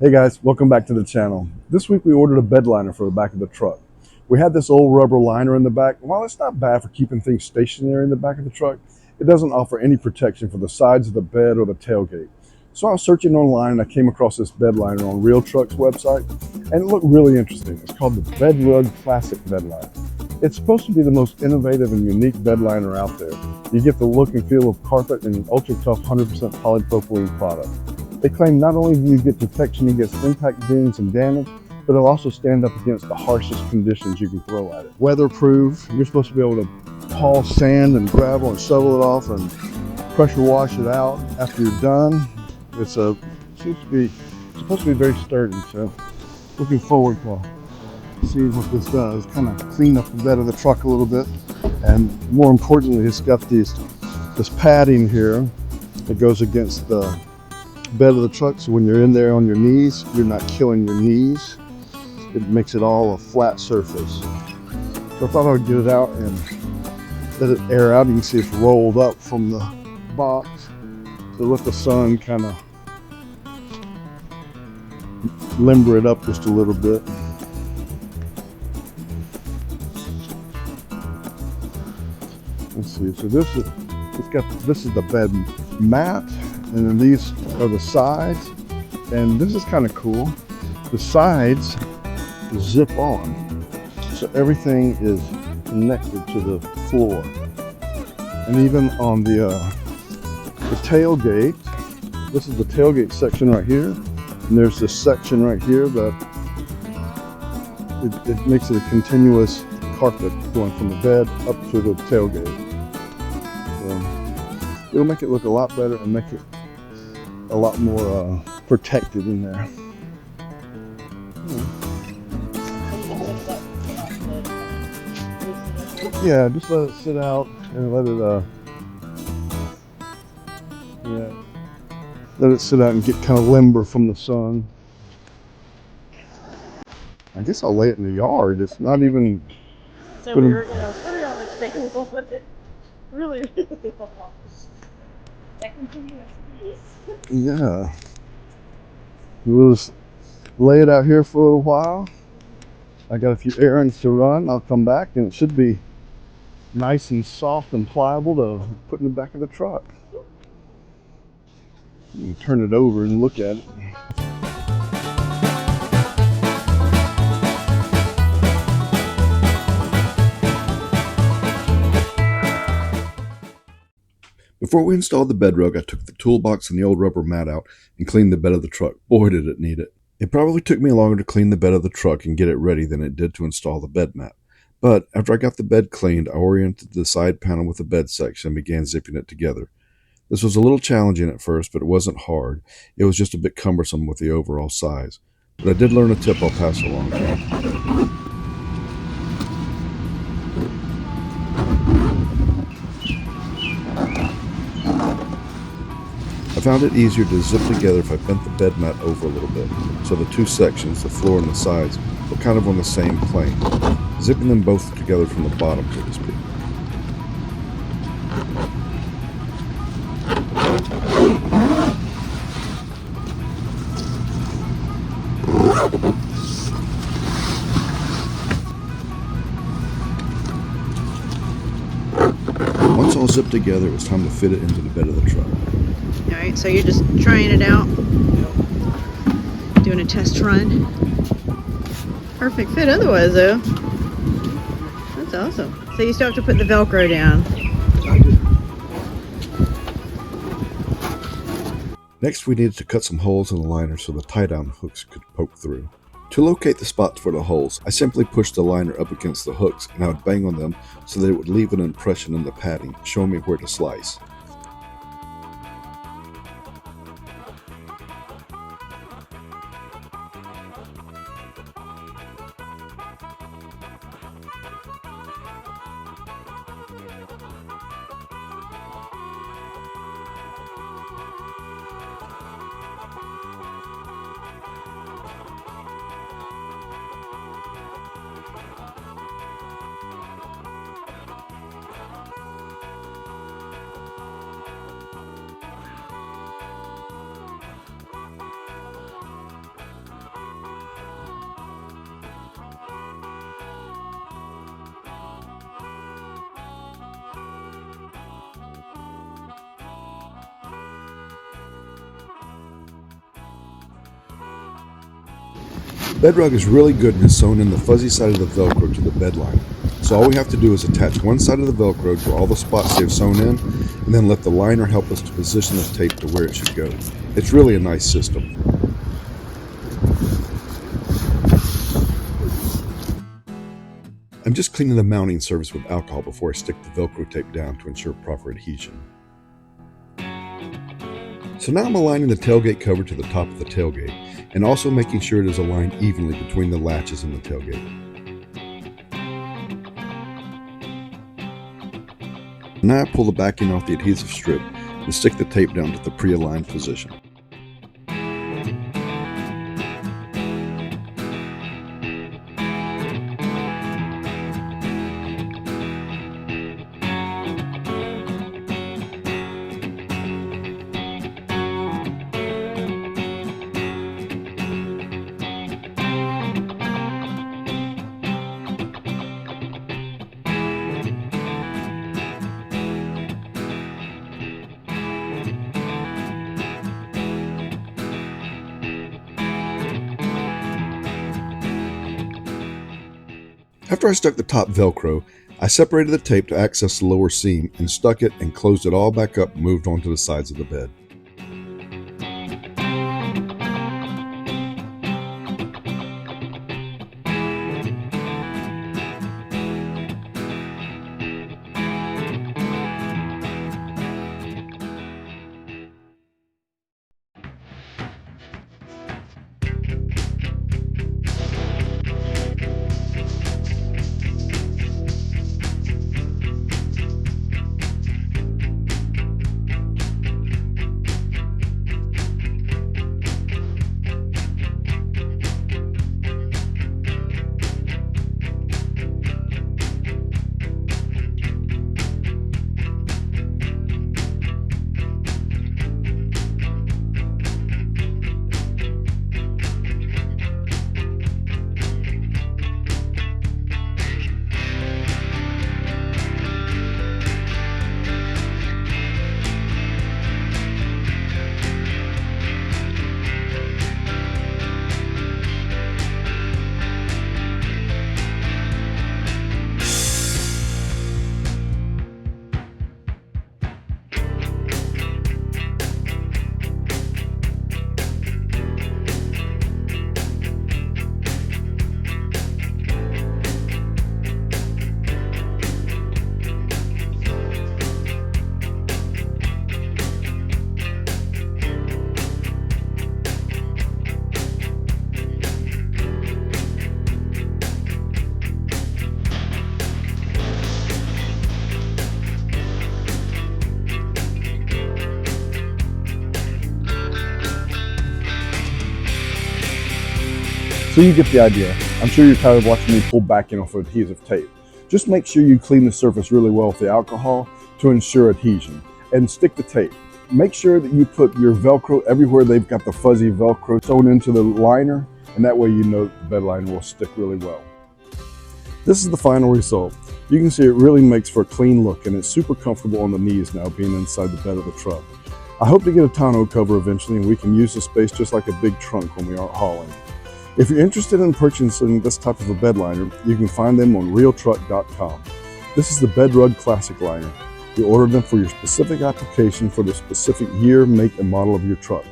Hey guys, welcome back to the channel. This week we ordered a bed liner for the back of the truck. We had this old rubber liner in the back. While it's not bad for keeping things stationary in the back of the truck, it doesn't offer any protection for the sides of the bed or the tailgate. So I was searching online and I came across this bed liner on Real Truck's website, and it looked really interesting. It's called the BEDRUG Classic Bedliner. It's supposed to be the most innovative and unique bed liner out there. You get the look and feel of carpet and ultra tough 100% polypropylene product. They claim not only do you get protection against impact dings and damage, but it'll also stand up against the harshest conditions you can throw at it. Weatherproof, you're supposed to be able to haul sand and gravel and shovel it off and pressure wash it out after you're done. It's supposed to be very sturdy, so looking forward to seeing what this does. Kind of clean up the bed of the truck a little bit, and more importantly, it's got this padding here that goes against the bed of the truck, so when you're in there on your knees, you're not killing your knees. It makes it all a flat surface. So I thought I would get it out and let it air out. You can see it's rolled up from the box, so let the sun kind of limber it up just a little bit. Let's see. So this is the bed mat. And then these are the sides, and this is kind of cool. The sides zip on, so everything is connected to the floor. And even on the tailgate, this is the tailgate section right here, and there's this section right here that it makes it a continuous carpet going from the bed up to the tailgate. So it'll make it look a lot better and make it a lot more protected in there. Yeah, just let it sit out and let it sit out and get kind of limber from the sun. I guess I'll lay it in the yard. It's not even. So we were gonna put it on the table, but it really Yeah. We'll just lay it out here for a while. I got a few errands to run. I'll come back and it should be nice and soft and pliable to put in the back of the truck. You can turn it over and look at it. Before we installed the bed rug, I took the toolbox and the old rubber mat out and cleaned the bed of the truck. Boy, did it need it. It probably took me longer to clean the bed of the truck and get it ready than it did to install the bed mat. But after I got the bed cleaned, I oriented the side panel with the bed section and began zipping it together. This was a little challenging at first, but it wasn't hard. It was just a bit cumbersome with the overall size. But I did learn a tip I'll pass along. I found it easier to zip together if I bent the bed mat over a little bit, so the two sections, the floor and the sides, were kind of on the same plane, zipping them both together from the bottom, so to speak. Once all zipped together, it was time to fit it into the bed of the truck. Alright, so you're just trying it out? Doing a test run? Perfect fit otherwise though. That's awesome. So you still have to put the Velcro down. Next, we needed to cut some holes in the liner so the tie-down hooks could poke through. To locate the spots for the holes, I simply pushed the liner up against the hooks and I would bang on them so that it would leave an impression in the padding, showing me where to slice. Bedrug is really good and has sewn in the fuzzy side of the Velcro to the bed liner. So all we have to do is attach one side of the Velcro to all the spots they've sewn in, and then let the liner help us to position the tape to where it should go. It's really a nice system. I'm just cleaning the mounting surface with alcohol before I stick the Velcro tape down to ensure proper adhesion. So now I'm aligning the tailgate cover to the top of the tailgate, and also making sure it is aligned evenly between the latches and the tailgate. Now I pull the backing off the adhesive strip and stick the tape down to the pre-aligned position. After I stuck the top Velcro, I separated the tape to access the lower seam and stuck it and closed it all back up and moved onto the sides of the bed. So you get the idea. I'm sure you're tired of watching me pull backing off of adhesive tape. Just make sure you clean the surface really well with the alcohol to ensure adhesion, and stick the tape. Make sure that you put your Velcro everywhere they've got the fuzzy Velcro sewn into the liner, and that way you know that the bed liner will stick really well. This is the final result. You can see it really makes for a clean look, and it's super comfortable on the knees now being inside the bed of the truck. I hope to get a tonneau cover eventually, and we can use the space just like a big trunk when we aren't hauling. If you're interested in purchasing this type of a bed liner, you can find them on realtruck.com. This is the BEDRUG Classic Liner. You order them for your specific application for the specific year, make, and model of your truck.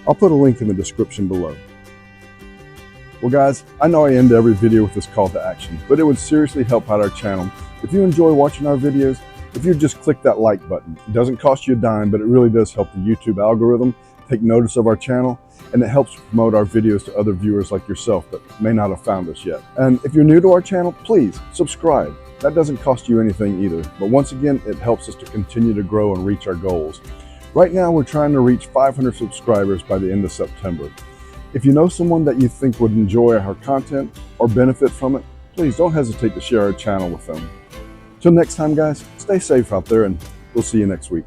I'll put a link in the description below. Well guys, I know I end every video with this call to action, but it would seriously help out our channel if you enjoy watching our videos. If you just click that like button. It doesn't cost you a dime, but it really does help the YouTube algorithm take notice of our channel, and it helps promote our videos to other viewers like yourself that may not have found us yet. And if you're new to our channel, please subscribe. That doesn't cost you anything either, but once again, it helps us to continue to grow and reach our goals. Right now, we're trying to reach 500 subscribers by the end of September. If you know someone that you think would enjoy our content or benefit from it, please don't hesitate to share our channel with them. Till next time, guys, stay safe out there, and we'll see you next week.